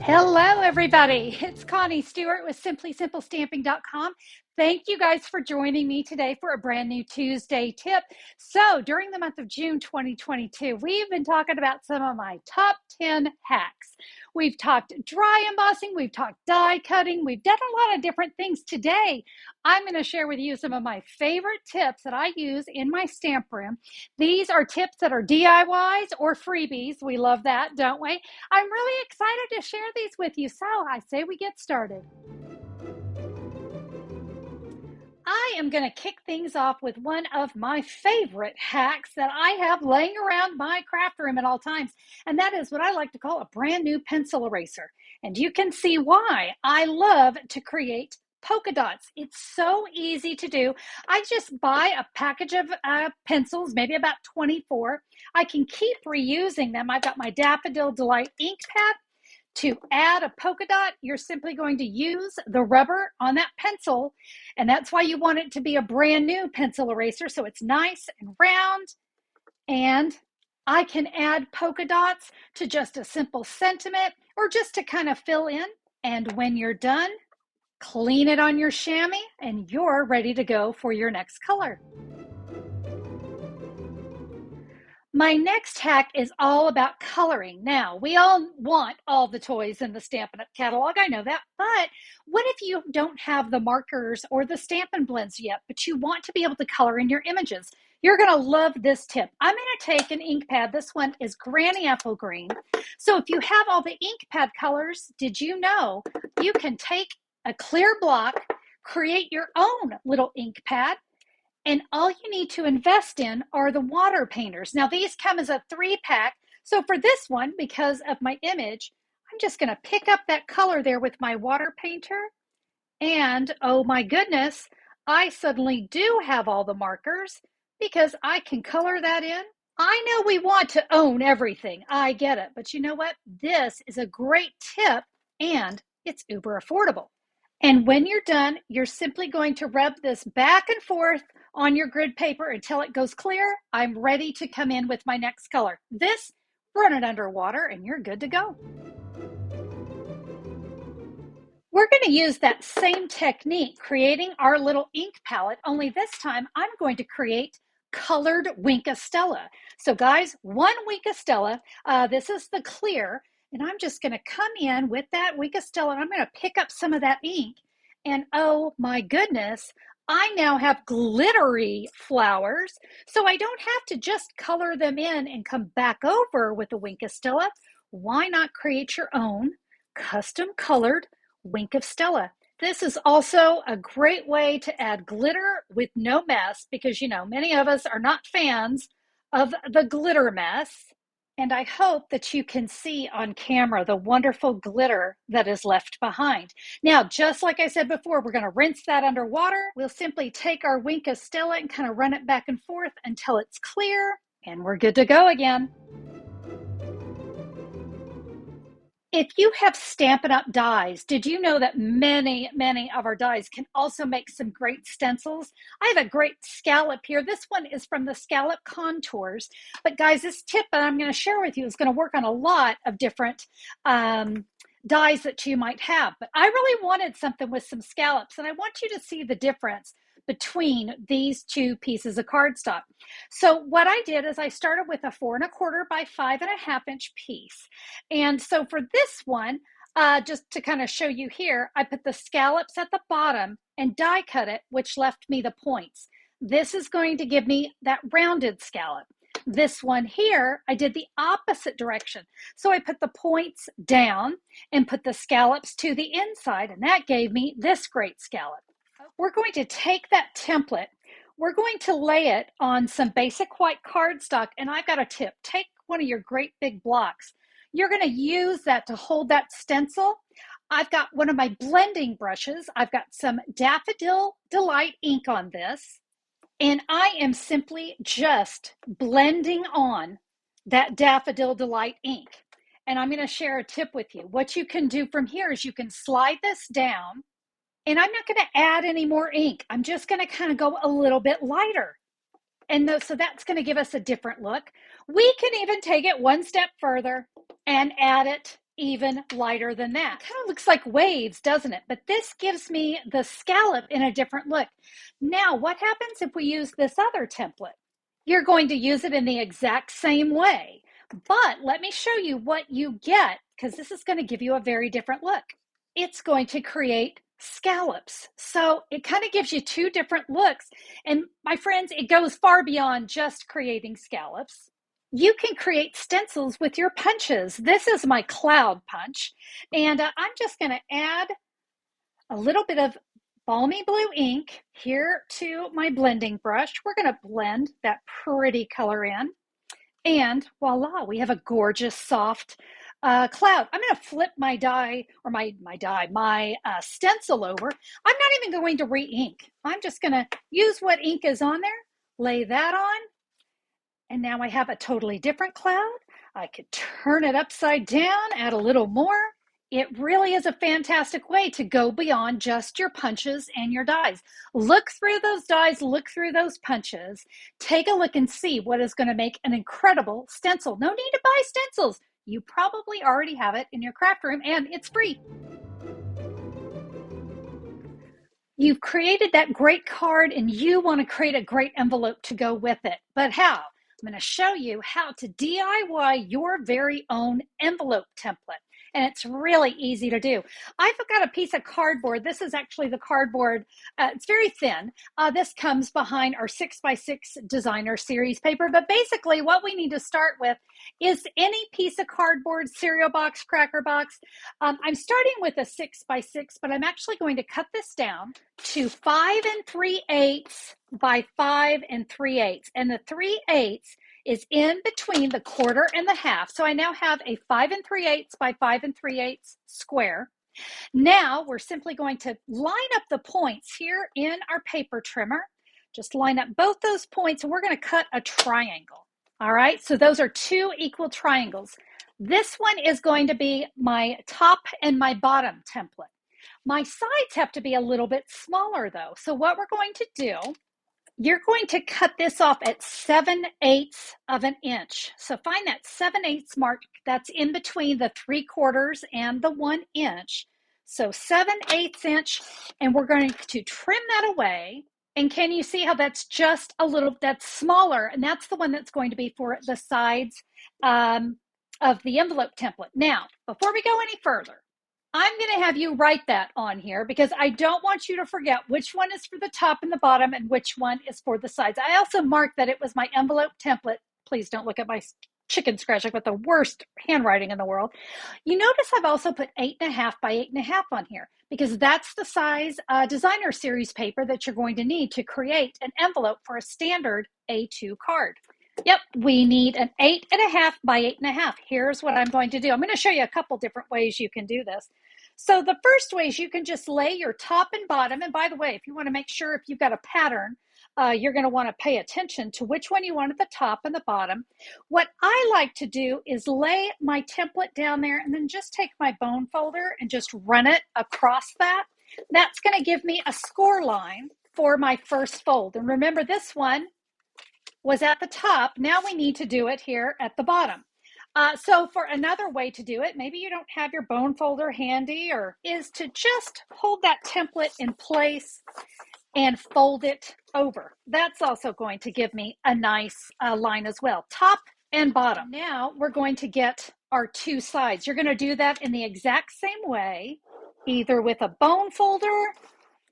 Hello, everybody. It's Connie Stewart with SimplySimpleStamping.com. Thank you guys for joining me today for a brand new Tuesday tip. So, during the month of June 2022, we've been talking about some of my top 10 hacks. We've talked dry embossing, we've talked die cutting, we've done a lot of different things. Today, I'm going to share with you some of my favorite tips that I use in my stamp room. These are tips that are DIYs or freebies. We love that, don't we? I'm really excited to share these with you. So I say we get started. I am going to kick things off with one of my favorite hacks that I have laying around my craft room at all times, and that is what I like to call a brand new pencil eraser. And you can see why I love to create polka dots. It's so easy to do. I just buy a package of pencils, maybe about 24. I can keep reusing them. I've got my Daffodil Delight ink pad. To add a polka dot, you're simply going to use the rubber on that pencil, and that's why you want it to be a brand new pencil eraser, so it's nice and round. And I can add polka dots to just a simple sentiment or just to kind of fill in. And when you're done, clean it on your chamois and you're ready to go for your next color. My next hack is all about coloring. Now, we all want all the toys in the Stampin' Up! Catalog, I know that, but what if you don't have the markers or the Stampin' Blends yet, but you want to be able to color in your images? You're going to love this tip. I'm going to take an ink pad. This one is Granny Apple Green. So if you have all the ink pad colors, did you know you can take a clear block, create your own little ink pad, and all you need to invest in are the water painters. Now, these come as a 3-pack. So for this one, because of my image, I'm just going to pick up that color there with my water painter. And oh my goodness, I suddenly do have all the markers because I can color that in. I know we want to own everything. I get it. But you know what? This is a great tip and it's uber affordable. And when you're done, you're simply going to rub this back and forth on your grid paper until it goes clear. I'm ready to come in with my next color. This, run it underwater and you're good to go. We're going to use that same technique creating our little ink palette, only this time I'm going to create colored Wink of Stella. So guys, one Wink of Stella, this is the clear, and I'm just going to come in with that Wink of Stella and I'm going to pick up some of that ink. And oh my goodness, I now have glittery flowers, so I don't have to just color them in and come back over with a Wink of Stella. Why not create your own custom colored Wink of Stella? This is also a great way to add glitter with no mess because, you know, many of us are not fans of the glitter mess. And I hope that you can see on camera the wonderful glitter that is left behind. Now, just like I said before, we're going to rinse that underwater. We'll simply take our Wink of Stella and kind of run it back and forth until it's clear, and we're good to go again. If you have Stampin' Up! Dies, did you know that many of our dies can also make some great stencils? I have a great scallop here. This one is from the Scallop Contours. But guys, this tip that I'm going to share with you is going to work on a lot of different dies that you might have. But I really wanted something with some scallops, and I want you to see the difference between these two pieces of cardstock. So what I did is I started with a 4 1/4 by 5 1/2 inch piece. And so for this one, just to kind of show you here, I put the scallops at the bottom and die cut it, which left me the points. This is going to give me that rounded scallop. This one here, I did the opposite direction. So I put the points down and put the scallops to the inside, and that gave me this great scallop. We're going to take that template, we're going to lay it on some basic white cardstock, and I've got a tip. Take one of your great big blocks. You're going to use that to hold that stencil. I've got one of my blending brushes. I've got some Daffodil Delight ink on this, and I am simply just blending on that Daffodil Delight ink. And I'm going to share a tip with you. What you can do from here is you can slide this down, and I'm not going to add any more ink. I'm just going to kind of go a little bit lighter. And so that's going to give us a different look. We can even take it one step further and add it even lighter than that. Kind of looks like waves, doesn't it? But this gives me the scallop in a different look. Now, what happens if we use this other template? You're going to use it in the exact same way. But let me show you what you get, because this is going to give you a very different look. It's going to create scallops. So it kind of gives you two different looks. And my friends, it goes far beyond just creating scallops. You can create stencils with your punches. This is my cloud punch. And I'm just going to add a little bit of balmy blue ink here to my blending brush. We're going to blend that pretty color in. And voila, we have a gorgeous, soft cloud. I'm going to flip my die or my stencil over. I'm not even going to re-ink. I'm just going to use what ink is on there, lay that on, and now I have a totally different cloud. I could turn it upside down, add a little more. It really is a fantastic way to go beyond just your punches and your dies. Look through those dies, look through those punches, take a look and see what is going to make an incredible stencil. No need to buy stencils. You probably already have it in your craft room and it's free. You've created that great card and you want to create a great envelope to go with it. But how? I'm going to show you how to DIY your very own envelope template. And it's really easy to do. I've got a piece of cardboard. This is actually the cardboard. It's very thin. This comes behind our 6x6 designer series paper. But basically what we need to start with is any piece of cardboard, cereal box, cracker box. I'm starting with a 6x6, but I'm actually going to cut this down to 5 3/8 by 5 3/8. And the 3/8 is in between the quarter and the half. So I now have a 5 3/8 by 5 3/8 square. Now we're simply going to line up the points here in our paper trimmer. Just line up both those points and we're going to cut a triangle. All right, so those are two equal triangles. This one is going to be my top and my bottom template. My sides have to be a little bit smaller though. So what we're going to do, you're going to cut this off at 7/8 of an inch. So find that 7/8 mark that's in between the 3/4 and the 1 inch. So 7/8 inch, and we're going to trim that away. And can you see how that's just a little, that's smaller, and that's the one that's going to be for the sides of the envelope template. Now, before we go any further, I'm going to have you write that on here because I don't want you to forget which one is for the top and the bottom and which one is for the sides. I also marked that it was my envelope template. Please don't look at my chicken scratch. I've got the worst handwriting in the world. You notice I've also put 8.5 by 8.5 on here because that's the size designer series paper that you're going to need to create an envelope for a standard A2 card. Yep, we need an 8.5 by 8.5. Here's what I'm going to do. I'm going to show you a couple different ways you can do this. So the first way is you can just lay your top and bottom. And by the way, if you want to make sure if you've got a pattern, you're going to want to pay attention to which one you want at the top and the bottom. What I like to do is lay my template down there and then just take my bone folder and just run it across that. That's going to give me a score line for my first fold. And remember, this one was at the top. Now we need to do it here at the bottom. So for another way to do it, maybe you don't have your bone folder handy, or is to just hold that template in place and fold it over. That's also going to give me a nice line as well, top and bottom. Now we're going to get our two sides. You're going to do that in the exact same way, either with a bone folder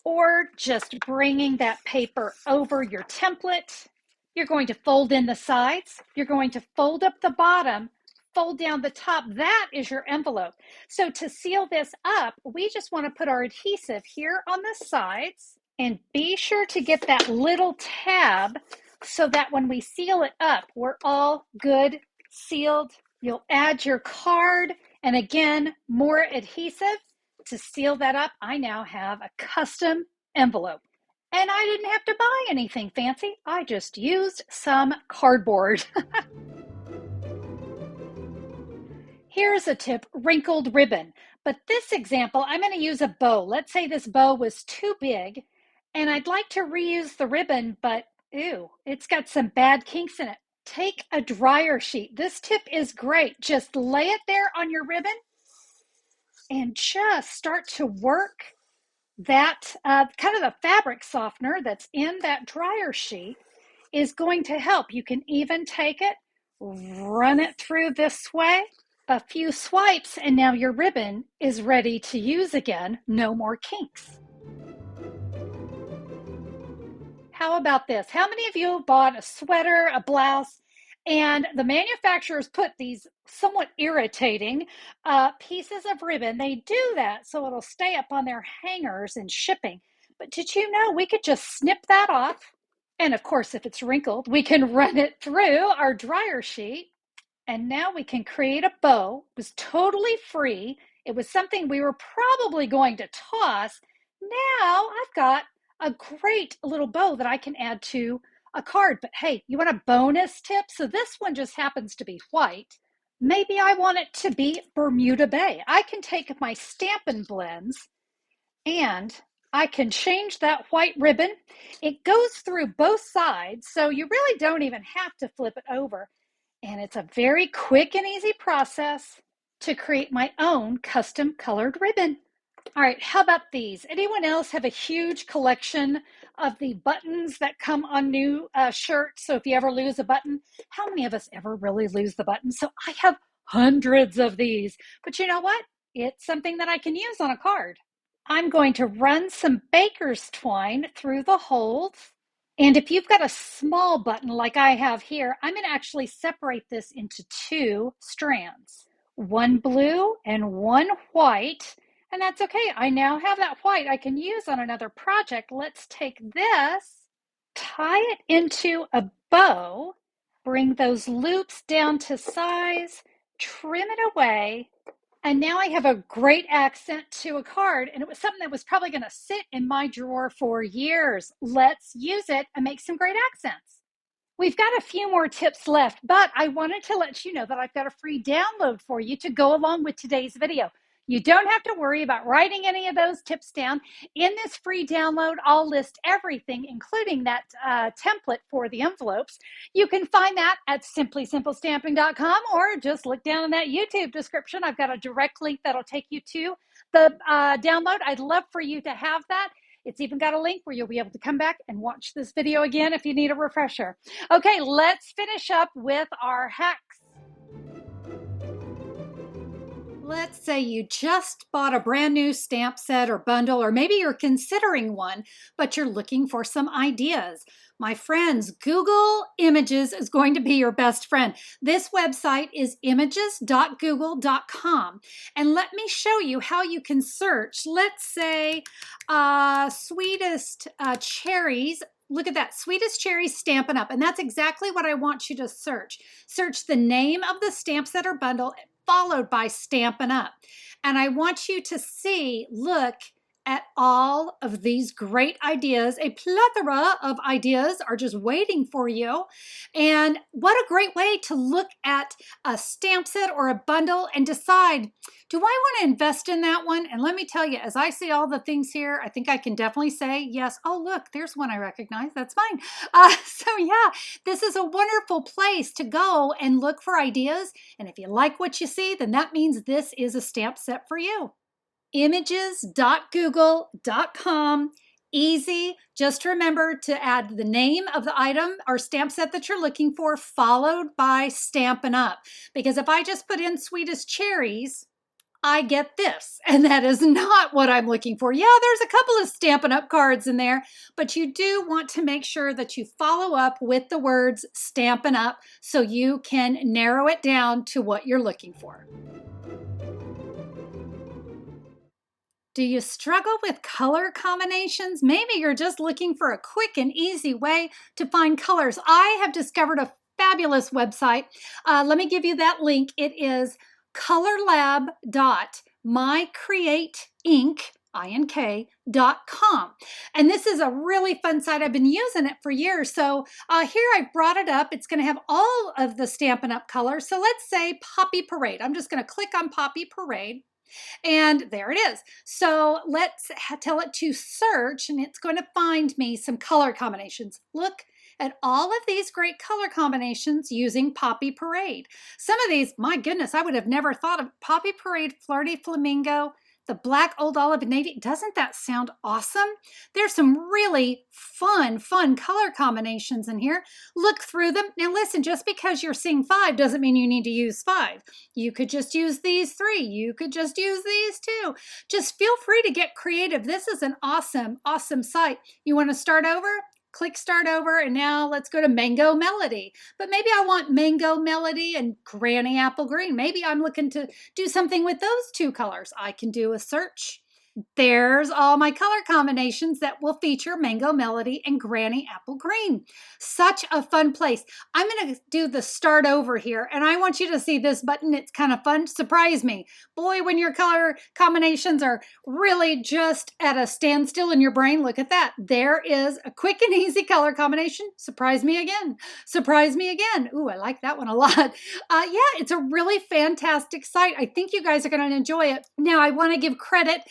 or just bringing that paper over your template. You're going to fold in the sides. You're going to fold up the bottom, fold down the top. That is your envelope. So to seal this up, we just want to put our adhesive here on the sides and be sure to get that little tab so that when we seal it up, we're all good, sealed. You'll add your card and again, more adhesive to seal that up. I now have a custom envelope. And I didn't have to buy anything fancy. I just used some cardboard. Here's a tip, wrinkled ribbon. But this example, I'm going to use a bow. Let's say this bow was too big and I'd like to reuse the ribbon, but ew, it's got some bad kinks in it. Take a dryer sheet. This tip is great. Just lay it there on your ribbon and just start to work that kind of the fabric softener that's in that dryer sheet is going to help. You can even take it, run it through this way, a few swipes, and now your ribbon is ready to use again. No more kinks. How about this? How many of you have bought a sweater, a blouse, and the manufacturers put these somewhat irritating pieces of ribbon? They do that so it'll stay up on their hangers in shipping. But did you know we could just snip that off? And of course, if it's wrinkled, we can run it through our dryer sheet. And now we can create a bow. It was totally free. It was something we were probably going to toss. Now I've got a great little bow that I can add to a card. But hey, you want a bonus tip? So this one just happens to be white. Maybe I want it to be Bermuda Bay. I can take my Stampin' Blends and I can change that white ribbon. It goes through both sides, so you really don't even have to flip it over. And it's a very quick and easy process to create my own custom colored ribbon. All right, how about these? Anyone else have a huge collection of the buttons that come on new shirts? So if you ever lose a button, how many of us ever really lose the button? So I have hundreds of these, but you know what? It's something that I can use on a card. I'm going to run some baker's twine through the holes. And if you've got a small button like I have here, I'm going to actually separate this into two strands, one blue and one white. And that's okay. I now have that white I can use on another project. Let's take this, tie it into a bow, bring those loops down to size, trim it away, and now I have a great accent to a card, and it was something that was probably going to sit in my drawer for years. Let's use it and make some great accents. We've got a few more tips left, but I wanted to let you know that I've got a free download for you to go along with today's video. You don't have to worry about writing any of those tips down. In this free download, I'll list everything, including that template for the envelopes. You can find that at simplysimplestamping.com or just look down in that YouTube description. I've got a direct link that'll take you to the download. I'd love for you to have that. It's even got a link where you'll be able to come back and watch this video again if you need a refresher. Okay, let's finish up with our hacks. Let's say you just bought a brand new stamp set or bundle, or maybe you're considering one, but you're looking for some ideas. My friends, Google Images is going to be your best friend. This website is images.google.com. And let me show you how you can search. Let's say sweetest cherries. Look at that, sweetest cherries Stampin' Up. And that's exactly what I want you to search. Search the name of the stamp set or bundle followed by Stampin' Up. And I want you to see, look at all of these great ideas. A plethora of ideas are just waiting for you. And what a great way to look at a stamp set or a bundle and decide, do I want to invest in that one? And let me tell you, as I see all the things here, I think I can definitely say yes. Oh, look, there's one I recognize. That's fine. So yeah, this is a wonderful place to go and look for ideas. And if you like what you see, then that means this is a stamp set for you. Images.google.com. Easy. Just remember to add the name of the item or stamp set that you're looking for, followed by Stampin' Up. Because if I just put in sweetest cherries, I get this, and that is not what I'm looking for. Yeah, there's a couple of Stampin' Up cards in there, but you do want to make sure that you follow up with the words Stampin' Up so you can narrow it down to what you're looking for. Do you struggle with color combinations? Maybe you're just looking for a quick and easy way to find colors. I have discovered a fabulous website. Let me give you that link. It is colorlab.mycreateinc.com. And this is a really fun site. I've been using it for years. So here I brought it up. It's going to have all of the Stampin' Up colors. So let's say Poppy Parade. I'm just going to click on Poppy Parade. And there it is. So let's tell it to search, and it's going to find me some color combinations. Look at all of these great color combinations using Poppy Parade. Some of these, my goodness, I would have never thought of. Poppy Parade, Flirty Flamingo, the Black Old Olive and Navy. Doesn't that sound awesome? There's some really fun color combinations in here. Look through them. Now listen, just because you're seeing 5 doesn't mean you need to use 5. You could just use these 3. You could just use these 2. Just feel free to get creative. This is an awesome site. You want to start over? Click start over, and now let's go to Mango Melody. But maybe I want Mango Melody and Granny Apple Green. Maybe I'm looking to do something with those 2 colors. I can do a search. There's all my color combinations that will feature Mango Melody and Granny Apple Green. Such a fun place. I'm going to do the start over here, and I want you to see this button. It's kind of fun. Surprise me. Boy, when your color combinations are really just at a standstill in your brain, look at that. There is a quick and easy color combination. Surprise me again. Surprise me again. Ooh, I like that one a lot. Yeah, it's a really fantastic site. I think you guys are going to enjoy it. Now, I want to give credit.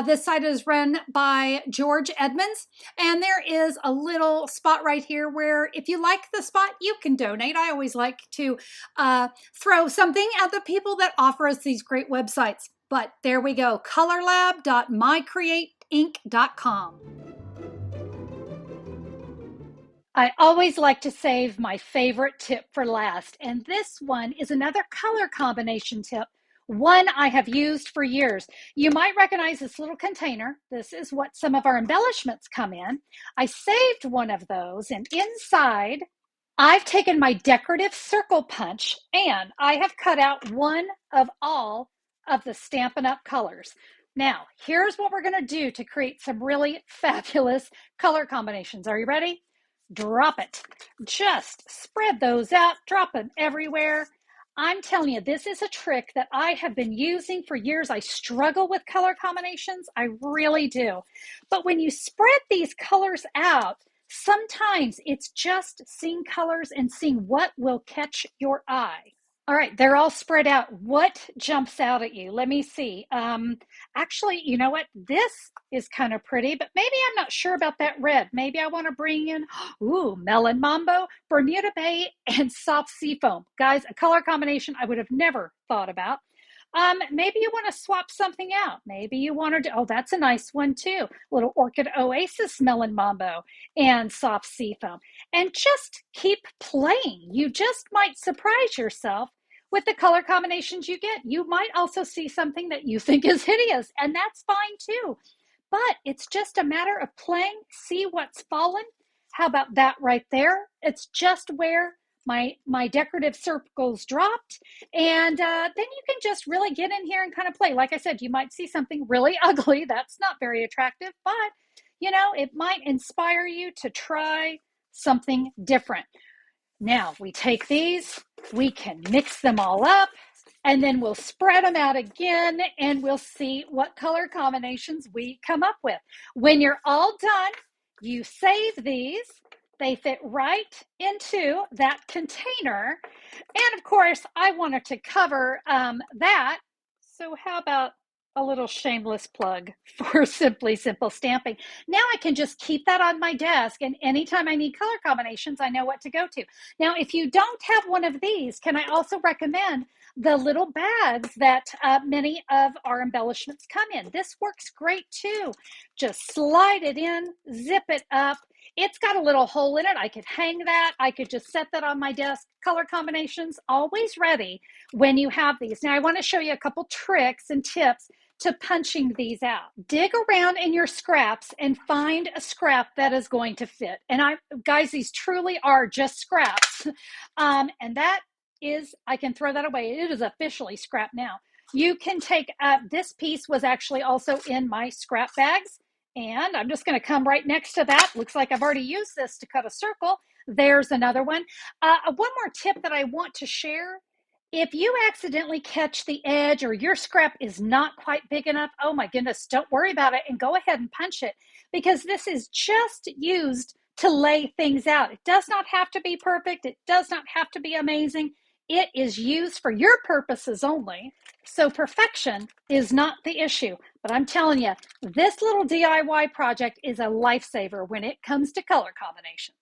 This site is run by George Edmonds, and there is a little spot right here where if you like the spot, you can donate. I always like to throw something at the people that offer us these great websites. But there we go, colorlab.mycreateinc.com. I always like to save my favorite tip for last, and this one is another color combination tip. One I have used for years. You might recognize this little container. This is what some of our embellishments come in. I saved one of those, and inside I've taken my decorative circle punch and I have cut out one of all of the Stampin' Up! Colors. Now, here's what we're going to do to create some really fabulous color combinations. Are you ready? Drop it. Just spread those out, drop them everywhere. I'm telling you, this is a trick that I have been using for years. I struggle with color combinations. I really do. But when you spread these colors out, sometimes it's just seeing colors and seeing what will catch your eye. All right, they're all spread out. What jumps out at you? Let me see. Actually, you know what? This is kind of pretty, but maybe I'm not sure about that red. Maybe I want to bring in, Melon Mambo, Bermuda Bay, and Soft Seafoam. Guys, a color combination I would have never thought about. Maybe you want to swap something out. Maybe you want to do, that's a nice one too. Little Orchid Oasis Melon Mambo and Soft Seafoam. And just keep playing. You just might surprise yourself with the color combinations you get. You might also see something that you think is hideous, and that's fine too. But it's just a matter of playing, see what's fallen. How about that right there? It's just where my decorative circles dropped, and then you can just really get in here and kind of play. Like I said, you might see something really ugly. That's not very attractive, but it might inspire you to try something different. Now we take these, we can mix them all up, and then we'll spread them out again, and we'll see what color combinations we come up with. When you're all done, you save these. They fit right into that container. And of course, I wanted to cover that. So how about a little shameless plug for Simply Simple Stamping? Now I can just keep that on my desk, and anytime I need color combinations, I know what to go to. Now, if you don't have one of these, can I also recommend the little bags that many of our embellishments come in? This works great too. Just slide it in, zip it up. It's got a little hole in it. I could hang that. I could just set that on my desk. Color combinations always ready when you have these. Now I want to show you a couple tricks and tips to punching these out. Dig around in your scraps and find a scrap that is going to fit. And guys, these truly are just scraps. And that is, I can throw that away. It is officially scrap now. You can take, this piece was actually also in my scrap bags. And I'm just going to come right next to that. Looks like I've already used this to cut a circle. There's another one. One more tip that I want to share. If you accidentally catch the edge or your scrap is not quite big enough, oh my goodness, don't worry about it and go ahead and punch it, because this is just used to lay things out. It does not have to be perfect. It does not have to be amazing. It is used for your purposes only. So perfection is not the issue. But I'm telling you, this little DIY project is a lifesaver when it comes to color combinations.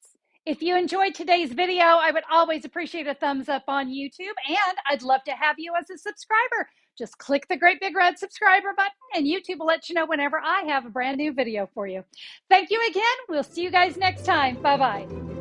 If you enjoyed today's video, I would always appreciate a thumbs up on YouTube, and I'd love to have you as a subscriber. Just click the great big red subscriber button, and YouTube will let you know whenever I have a brand new video for you. Thank you again. We'll see you guys next time. Bye-bye.